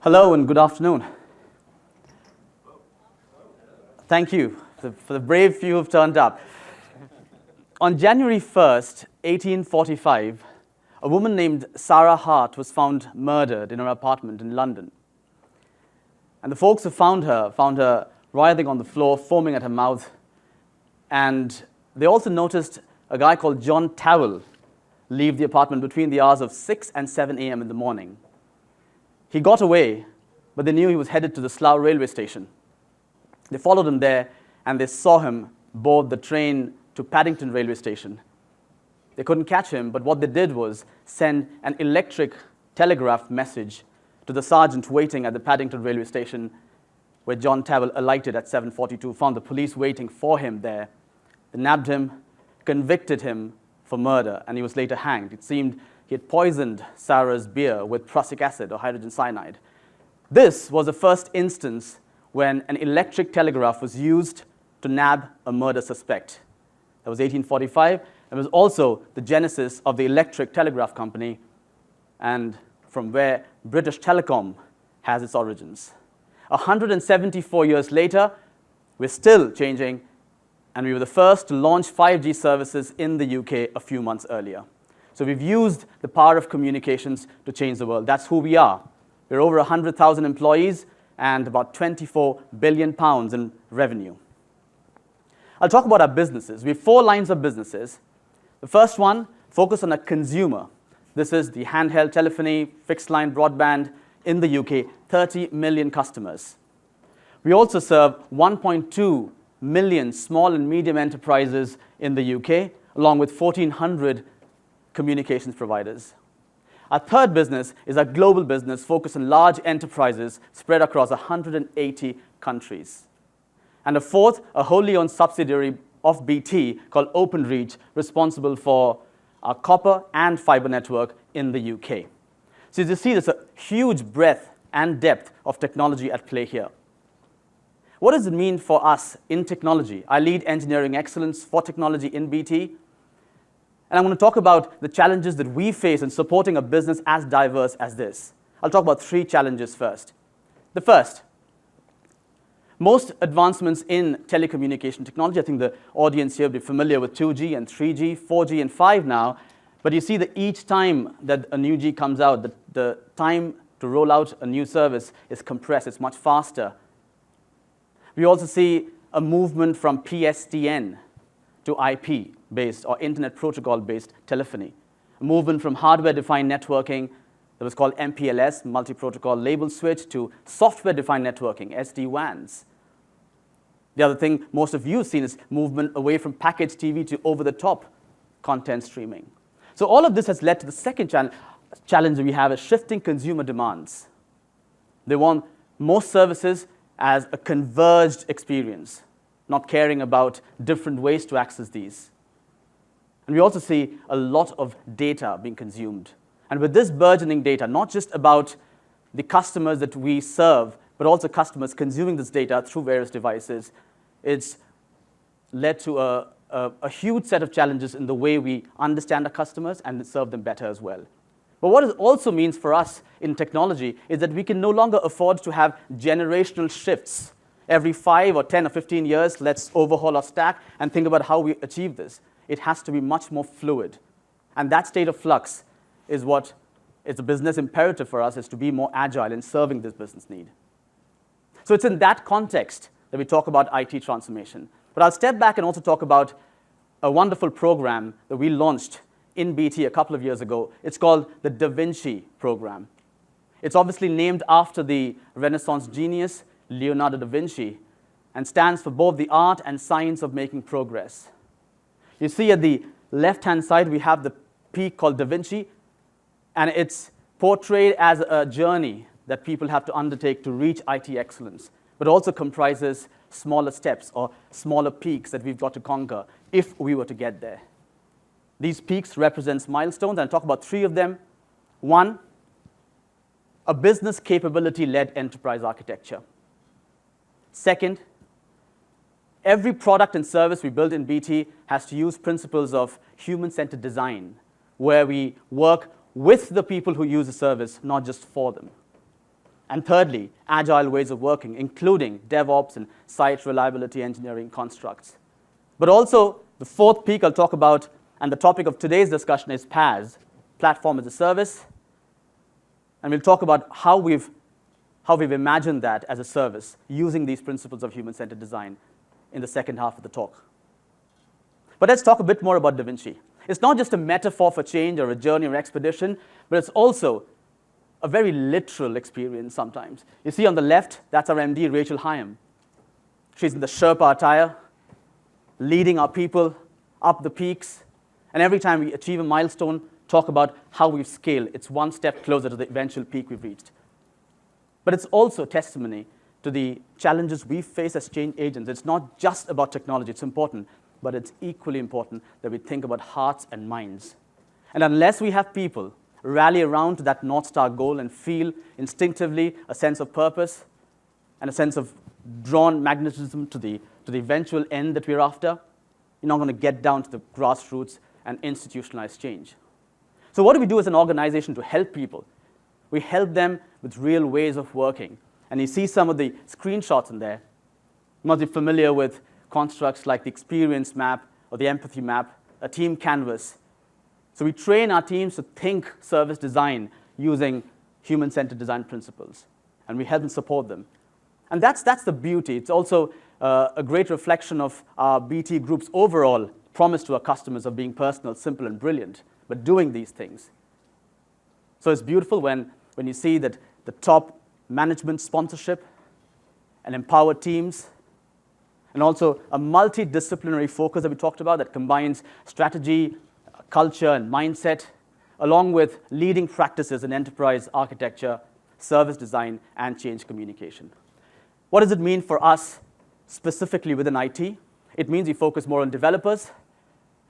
Hello and good afternoon. Thank you for the brave few who've turned up. On January 1st, 1845, a woman named Sarah Hart was found murdered in her apartment in London. And the folks who found her writhing on the floor, foaming at her mouth. And they also noticed a guy called John Towell leave the apartment between the hours of 6 and 7 a.m. in the morning. He got away, but they knew he was headed to the Slough railway station. They followed him there, and they saw him board the train to Paddington railway station. They couldn't catch him, but what they did was send an electric telegraph message to the sergeant waiting at the Paddington railway station, where John Towell alighted at 7:42, found the police waiting for him there. They nabbed him, convicted him for murder, and he was later hanged. It seemed he had poisoned Sarah's beer with prussic acid or hydrogen cyanide. This was the first instance when an electric telegraph was used to nab a murder suspect. That was 1845. It was also the genesis of the electric telegraph company, and from where British Telecom has its origins. 174 years later, we're still changing, and we were the first to launch 5G services in the UK a few months earlier. So we've used the power of communications to change the world. That's who we are. We're over 100,000 employees and about £24 billion in revenue. I'll talk about our businesses. We have 4 lines of businesses. The first one, focus on a consumer. This is the handheld telephony, fixed line broadband in the UK, 30 million customers. We also serve 1.2 million small and medium enterprises in the UK, along with 1,400 communications providers. Our third business is a global business focused on large enterprises spread across 180 countries. And the fourth, a wholly owned subsidiary of BT called Openreach, responsible for our copper and fiber network in the UK. So as you see, there's a huge breadth and depth of technology at play here. What does it mean for us in technology? I lead engineering excellence for technology in BT. And I'm going to talk about the challenges that we face in supporting a business as diverse as this. I'll talk about 3 challenges first. The first, most advancements in telecommunication technology, I think the audience here will be familiar with 2G and 3G, 4G and 5 now, but you see that each time that a new G comes out, the time to roll out a new service is compressed, it's much faster. We also see a movement from PSTN to IP-based or Internet Protocol-based telephony. A movement from hardware-defined networking that was called MPLS, multi-protocol label switch, to software-defined networking, SD-WANs. The other thing most of you have seen is movement away from packaged TV to over-the-top content streaming. So all of this has led to the second challenge we have is shifting consumer demands. They want most services as a converged experience, not caring about different ways to access these. And we also see a lot of data being consumed. And with this burgeoning data, not just about the customers that we serve, but also customers consuming this data through various devices, it's led to a huge set of challenges in the way we understand our customers and serve them better as well. But what it also means for us in technology is that we can no longer afford to have generational shifts. Every 5 or 10 or 15 years, let's overhaul our stack and think about how we achieve this. It has to be much more fluid. And that state of flux is what is a business imperative for us, is to be more agile in serving this business need. So it's in that context that we talk about IT transformation. But I'll step back and also talk about a wonderful program that we launched in BT a couple of years ago. It's called the Da Vinci program. It's obviously named after the Renaissance genius, Leonardo da Vinci, and stands for both the art and science of making progress. You see at the left-hand side, we have the peak called Da Vinci, and it's portrayed as a journey that people have to undertake to reach IT excellence, but also comprises smaller steps or smaller peaks that we've got to conquer if we were to get there. These peaks represent milestones, and I'll talk about 3 of them. 1, a business capability-led enterprise architecture. Second, every product and service we build in BT has to use principles of human-centered design, where we work with the people who use the service, not just for them. And thirdly, agile ways of working, including DevOps and site reliability engineering constructs. But also, the fourth peak I'll talk about, and the topic of today's discussion is PaaS, Platform as a Service. And we'll talk about how we've imagined that as a service using these principles of human-centered design in the second half of the talk. But let's talk a bit more about Da Vinci. It's not just a metaphor for change or a journey or expedition, but it's also a very literal experience sometimes. You see on the left, that's our MD, Rachel Hyam. She's in the Sherpa attire, leading our people up the peaks. And every time we achieve a milestone, talk about how we've scaled. It's one step closer to the eventual peak we've reached. But it's also testimony to the challenges we face as change agents. It's not just about technology. It's important, but it's equally important that we think about hearts and minds. And unless we have people rally around to that North Star goal and feel instinctively a sense of purpose and a sense of drawn magnetism to the eventual end that we're after, you're not going to get down to the grassroots and institutionalize change. So what do we do as an organization to help people? We help them with real ways of working. And you see some of the screenshots in there. You must be familiar with constructs like the experience map or the empathy map, a team canvas. So we train our teams to think service design using human-centered design principles. And we help and support them. And that's the beauty. It's also a great reflection of our BT Group's overall promise to our customers of being personal, simple, and brilliant, but doing these things. So it's beautiful when you see that the top management sponsorship and empowered teams, and also a multidisciplinary focus that we talked about that combines strategy, culture, and mindset, along with leading practices in enterprise architecture, service design, and change communication. What does it mean for us specifically within IT? It means we focus more on developers,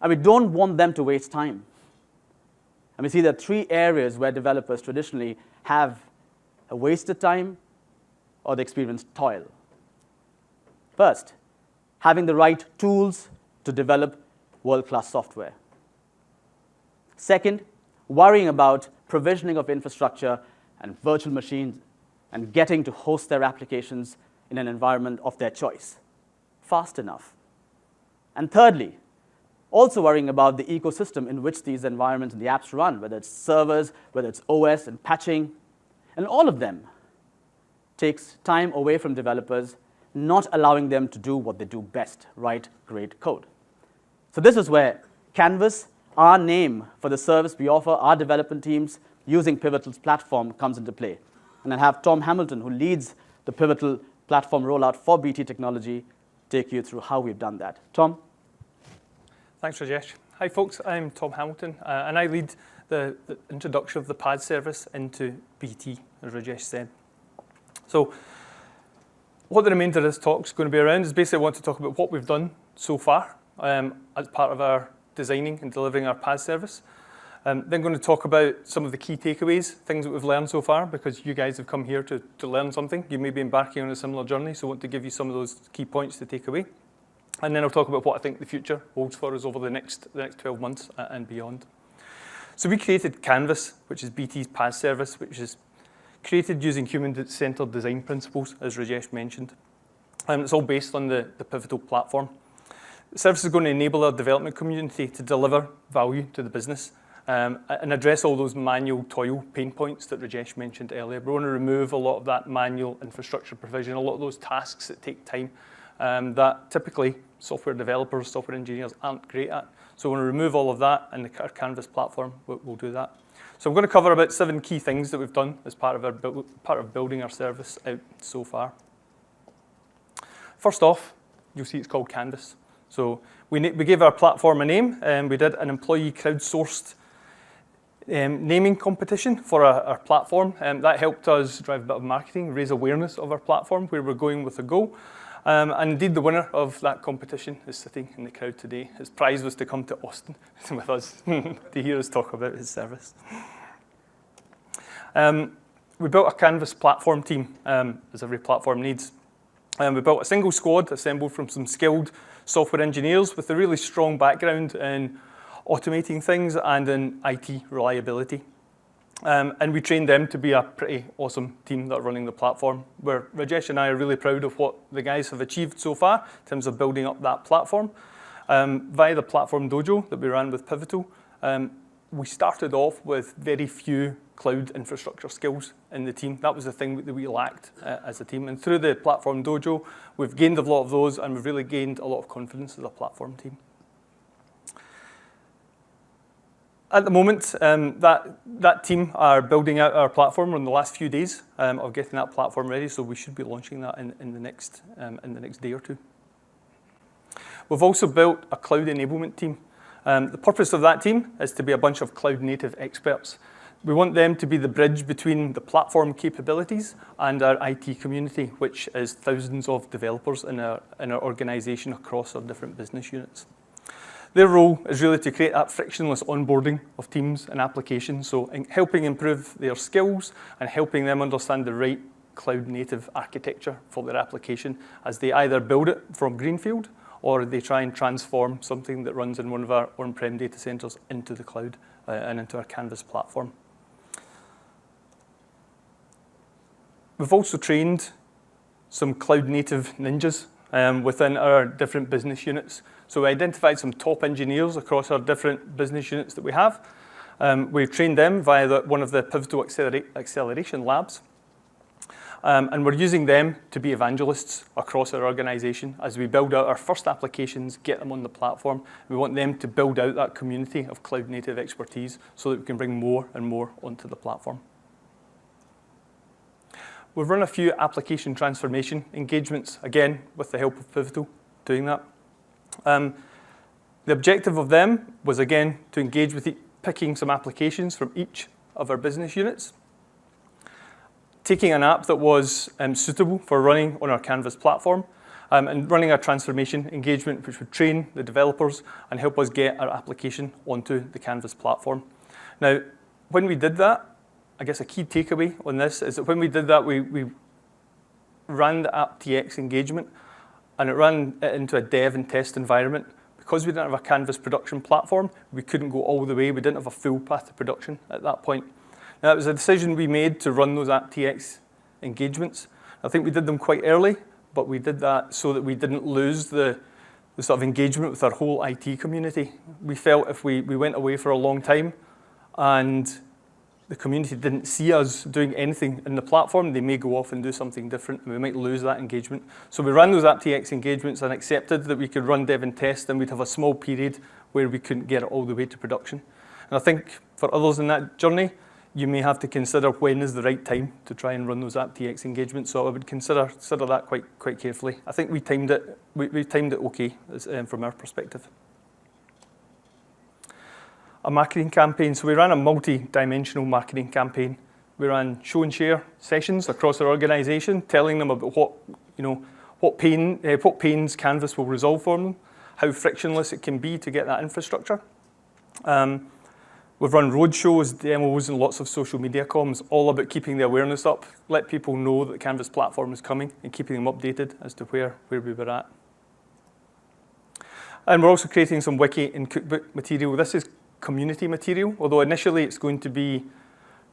and we don't want them to waste time. And we see there are three areas where developers traditionally have a wasted time or they experience toil. First, having the right tools to develop world-class software. Second, worrying about provisioning of infrastructure and virtual machines and getting to host their applications in an environment of their choice fast enough. And thirdly, also worrying about the ecosystem in which these environments and the apps run, whether it's servers, whether it's OS and patching. And all of them takes time away from developers, not allowing them to do what they do best, write great code. So this is where Canvas, our name for the service we offer our development teams using Pivotal's platform, comes into play. And I have Tom Hamilton, who leads the Pivotal platform rollout for BT Technology, take you through how we've done that. Tom? Thanks, Rajesh. Hi, folks. I'm Tom Hamilton, and I lead the introduction of the PaaS service into BT, as Rajesh said. So what the remainder of this talk is going to be around is basically I want to talk about what we've done so far as part of our designing and delivering our PaaS service. Then going to talk about some of the key takeaways, things that we've learned so far, because you guys have come here to learn something. You may be embarking on a similar journey, so I want to give you some of those key points to take away. And then I'll talk about what I think the future holds for us over the next 12 months and beyond. So we created Canvas, which is BT's PaaS service, which is created using human-centered design principles, as Rajesh mentioned. And it's all based on the Pivotal platform. The service is going to enable our development community to deliver value to the business and address all those manual toil pain points that Rajesh mentioned earlier. We want to remove a lot of that manual infrastructure provision, a lot of those tasks that take time that typically software developers, software engineers aren't great at. So we want to remove all of that, and our Canvas platform will do that. So I'm going to cover about 7 key things that we've done as part of building our service out so far. First off, you'll see it's called Canvas. So we gave our platform a name, and we did an employee crowdsourced naming competition for our platform, and that helped us drive a bit of marketing, raise awareness of our platform, where we're going with the goal. And indeed, the winner of that competition is sitting in the crowd today. His prize was to come to Austin with us to hear us talk about his service. We built a Canvas platform team, as every platform needs. We built a single squad assembled from some skilled software engineers with a really strong background in automating things and in IT reliability. And we trained them to be a pretty awesome team that are running the platform, where Rajesh and I are really proud of what the guys have achieved so far in terms of building up that platform. Via the platform Dojo that we ran with Pivotal, we started off with very few cloud infrastructure skills in the team. That was the thing that we lacked as a team. And through the platform Dojo, we've gained a lot of those, and we've really gained a lot of confidence as a platform team. At the moment, that team are building out our platform in the last few days of getting that platform ready, so we should be launching that in the next day or two. We've also built a cloud enablement team. The purpose of that team is to be a bunch of cloud native experts. We want them to be the bridge between the platform capabilities and our IT community, which is thousands of developers in our organization across our different business units. Their role is really to create that frictionless onboarding of teams and applications, so helping improve their skills and helping them understand the right cloud-native architecture for their application as they either build it from greenfield or they try and transform something that runs in one of our on-prem data centers into the cloud and into our Canvas platform. We've also trained some cloud-native ninjas within our different business units. So we identified some top engineers across our different business units that we have. We've trained them via one of the Pivotal Acceleration Labs. And we're using them to be evangelists across our organization as we build out our first applications, get them on the platform. We want them to build out that community of cloud-native expertise so that we can bring more and more onto the platform. We've run a few application transformation engagements, again, with the help of Pivotal doing that. The objective of them was, again, to engage with picking some applications from each of our business units, taking an app that was suitable for running on our Canvas platform, and running a transformation engagement which would train the developers and help us get our application onto the Canvas platform. Now, when we did that, I guess a key takeaway on this is that when we did that, we ran the AppTX engagement, and it ran it into a dev and test environment. Because we didn't have a Canvas production platform, we couldn't go all the way. We didn't have a full path to production at that point. Now, it was a decision we made to run those AppTX engagements. I think we did them quite early, but we did that so that we didn't lose the sort of engagement with our whole IT community. We felt if we went away for a long time and the community didn't see us doing anything in the platform, they may go off and do something different, and we might lose that engagement. So we ran those AppTX engagements and accepted that we could run dev and test, and we'd have a small period where we couldn't get it all the way to production. And I think for others in that journey, you may have to consider when is the right time to try and run those AppTX engagements. So I would consider that quite carefully. I think we timed it okay from our perspective. A marketing campaign. So we ran a multi-dimensional marketing campaign. We ran show and share sessions across our organization, telling them about what pains Canvas will resolve for them, how frictionless it can be to get that infrastructure. We've run roadshows, demos, and lots of social media comms, all about keeping the awareness up, let people know that the Canvas platform is coming, and keeping them updated as to where we were at. And we're also creating some wiki and cookbook material. This is community material, although initially it's going to be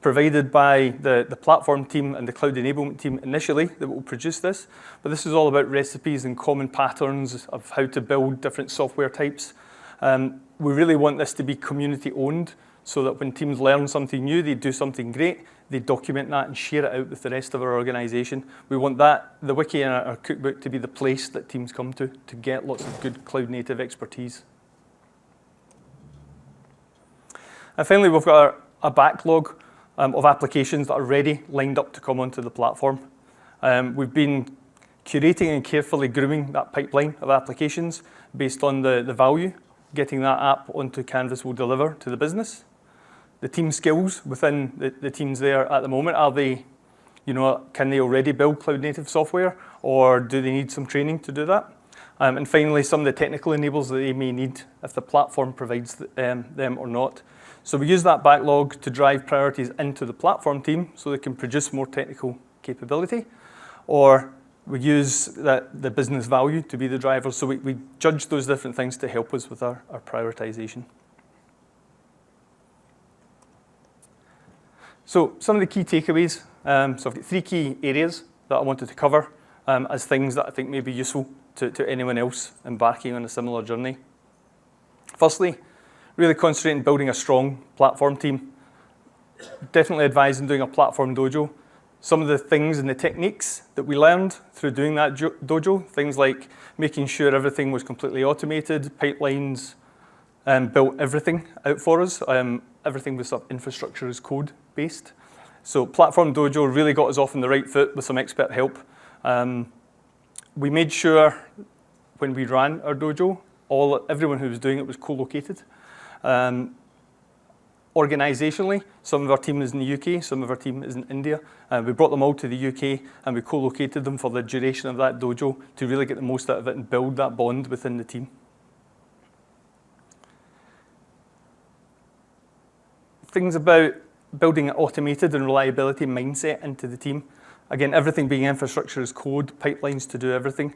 provided by the platform team and the cloud enablement team initially that will produce this. But this is all about recipes and common patterns of how to build different software types. We really want this to be community owned so that when teams learn something new, they do something great, they document that and share it out with the rest of our organization. We want the wiki and our cookbook to be the place that teams come to get lots of good cloud native expertise. And finally, we've got a backlog of applications that are ready, lined up to come onto the platform. We've been curating and carefully grooming that pipeline of applications based on the value getting that app onto Canvas will deliver to the business. The team skills within the teams there at the moment, are they, can they already build cloud native software, or do they need some training to do that? And finally, some of the technical enablers that they may need if the platform provides them or not. So we use that backlog to drive priorities into the platform team so they can produce more technical capability, or we use the business value to be the driver. So we judge those different things to help us with our prioritization. So some of the key takeaways. So I've got 3 key areas that I wanted to cover as things that I think may be useful to anyone else embarking on a similar journey. Firstly, really concentrate on building a strong platform team. Definitely advise on doing a platform dojo. Some of the things and the techniques that we learned through doing that dojo, things like making sure everything was completely automated, pipelines, built everything out for us. Everything was sort of infrastructure as code based. So platform dojo really got us off on the right foot with some expert help. We made sure when we ran our dojo, everyone who was doing it was co-located. Organisationally, some of our team is in the UK, some of our team is in India. We brought them all to the UK and we co-located them for the duration of that dojo to really get the most out of it and build that bond within the team. Things about building an automated and reliability mindset into the team. Again, everything being infrastructure as code, pipelines to do everything.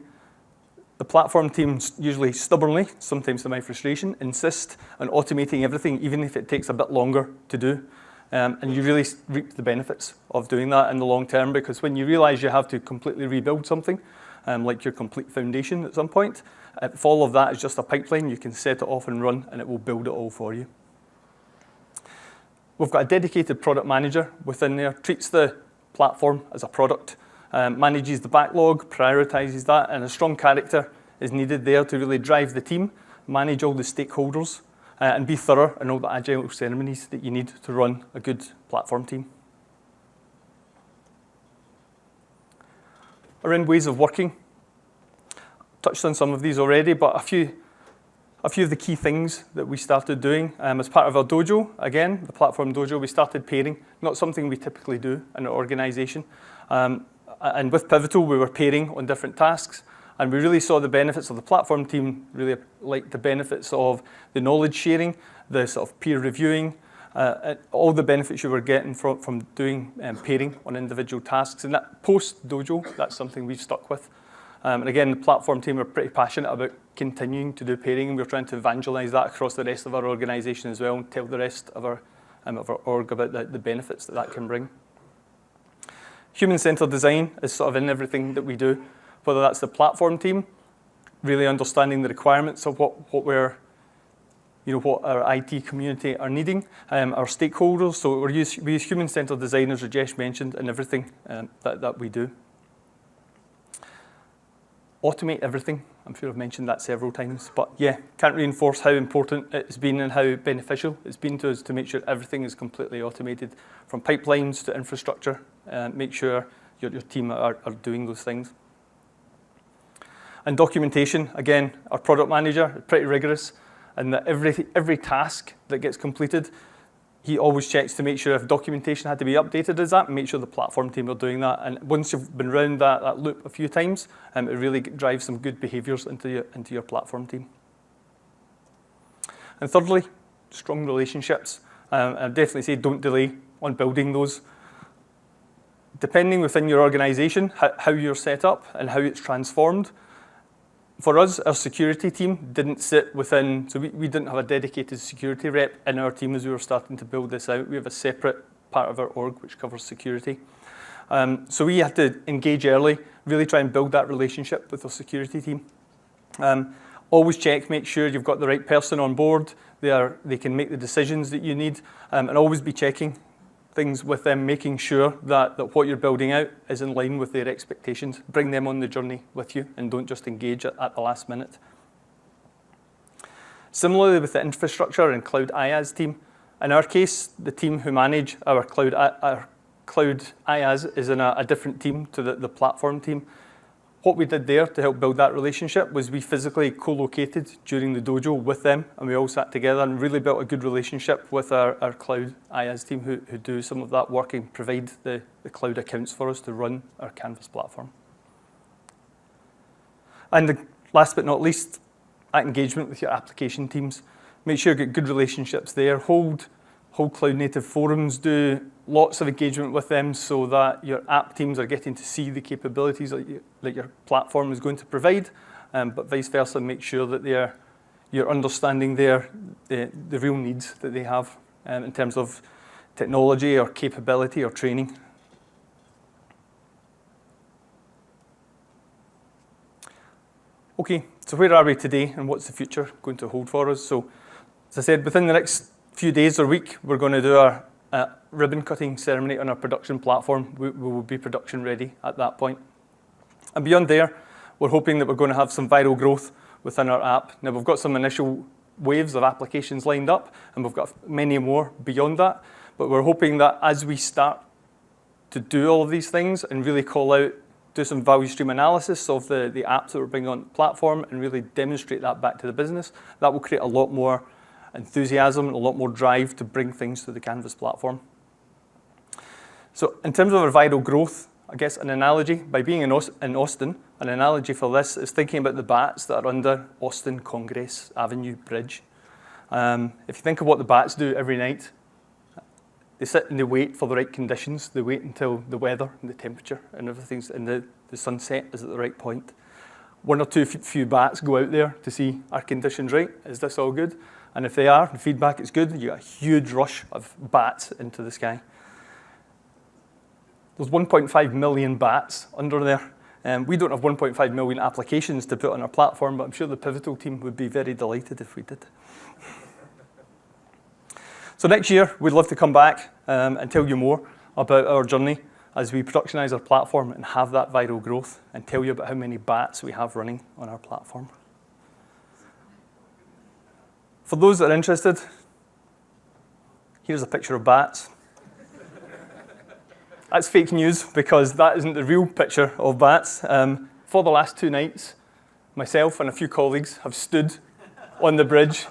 The platform teams usually stubbornly, sometimes to my frustration, insist on automating everything, even if it takes a bit longer to do. And you really reap the benefits of doing that in the long term, because when you realize you have to completely rebuild something, like your complete foundation at some point, if all of that is just a pipeline, you can set it off and run, and it will build it all for you. We've got a dedicated product manager within there, treats the platform as a product, manages the backlog, prioritizes that, and a strong character is needed there to really drive the team, manage all the stakeholders, and be thorough in all the agile ceremonies that you need to run a good platform team. Around ways of working, touched on some of these already, but a few of the key things that we started doing as part of our dojo, again, the platform dojo, we started pairing, not something we typically do in our organization. And with Pivotal, we were pairing on different tasks, and we really saw the benefits of the platform team, really liked the benefits of the knowledge sharing, the sort of peer reviewing, all the benefits you were getting from doing pairing on individual tasks. And that post-dojo, that's something we've stuck with. And again, the platform team are pretty passionate about continuing to do pairing, and we're trying to evangelize that across the rest of our organization as well, and tell the rest of our org about the benefits that can bring. Human-centered design is sort of in everything that we do, whether that's the platform team, really understanding the requirements of what our IT community are needing, our stakeholders. So we use human-centered design, as Rajesh mentioned, in everything that we do. Automate everything. I'm sure I've mentioned that several times, but yeah, can't reinforce how important it's been and how beneficial it's been to us to make sure everything is completely automated, from pipelines to infrastructure. Make sure your team are doing those things. And documentation, again, our product manager is pretty rigorous, and that every task that gets completed, he always checks to make sure if documentation had to be updated as that, and make sure the platform team are doing that. And once you've been around that loop a few times, it really drives some good behaviors into your platform team. And thirdly, strong relationships. I'd definitely say don't delay on building those. Depending within your organization, how you're set up and how it's transformed. For us, our security team didn't sit within, so we didn't have a dedicated security rep in our team as we were starting to build this out. We have a separate part of our org which covers security. So we had to engage early, really try and build that relationship with our security team. Always check, make sure you've got the right person on board. They can make the decisions that you need, and always be checking things with them, making sure that what you're building out is in line with their expectations. Bring them on the journey with you and don't just engage at the last minute. Similarly with the infrastructure and cloud IaaS team, in our case, the team who manage our cloud IaaS is in a different team to the platform team. What we did there to help build that relationship was we physically co-located during the dojo with them, and we all sat together and really built a good relationship with our cloud IaaS team who do some of that work and provide the cloud accounts for us to run our Canvas platform. And last but not least, that engagement with your application teams. Make sure you get good relationships there. Hold cloud native forums, do lots of engagement with them so that your app teams are getting to see the capabilities that your platform is going to provide, but vice versa, make sure that you're understanding the real needs that they have in terms of technology or capability or training. Okay, so where are we today and what's the future going to hold for us? So, as I said, within the next few days or week, we're going to do our ribbon cutting ceremony on our production platform. We will be production ready at that point. And beyond there, we're hoping that we're going to have some viral growth within our app. Now, we've got some initial waves of applications lined up, and we've got many more beyond that. But we're hoping that as we start to do all of these things and really call out, do some value stream analysis of the apps that we're bringing on the platform and really demonstrate that back to the business, that will create a lot more enthusiasm and a lot more drive to bring things to the Canvas platform. So in terms of our viral growth, I guess an analogy, by being in Austin, an analogy for this is thinking about the bats that are under Austin Congress Avenue Bridge. If you think of what the bats do every night, they sit and they wait for the right conditions. They wait until the weather and the temperature and everything's, and the sunset is at the right point. One or two few bats go out there to see, are conditions right? Is this all good? And if they are, the feedback is good, you get a huge rush of bats into the sky. There's 1.5 million bats under there. We don't have 1.5 million applications to put on our platform, but I'm sure the Pivotal team would be very delighted if we did. So next year, we'd love to come back and tell you more about our journey as we productionize our platform and have that viral growth and tell you about how many bats we have running on our platform. For those that are interested, here's a picture of bats. That's fake news because that isn't the real picture of bats. For the last 2 nights, myself and a few colleagues have stood on the bridge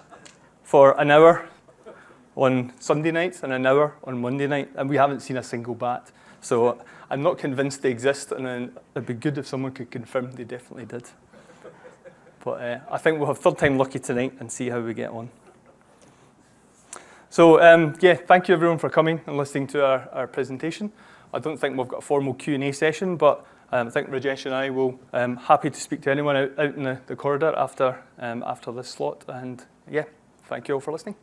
for an hour on Sunday nights and an hour on Monday night, and we haven't seen a single bat. So I'm not convinced they exist, and it'd be good if someone could confirm they definitely did. But I think we'll have third time lucky tonight and see how we get on. So yeah, thank you everyone for coming and listening to our presentation. I don't think we've got a formal Q&A session, but I think Rajesh and I will happy to speak to anyone out in the corridor after this slot. And yeah, thank you all for listening.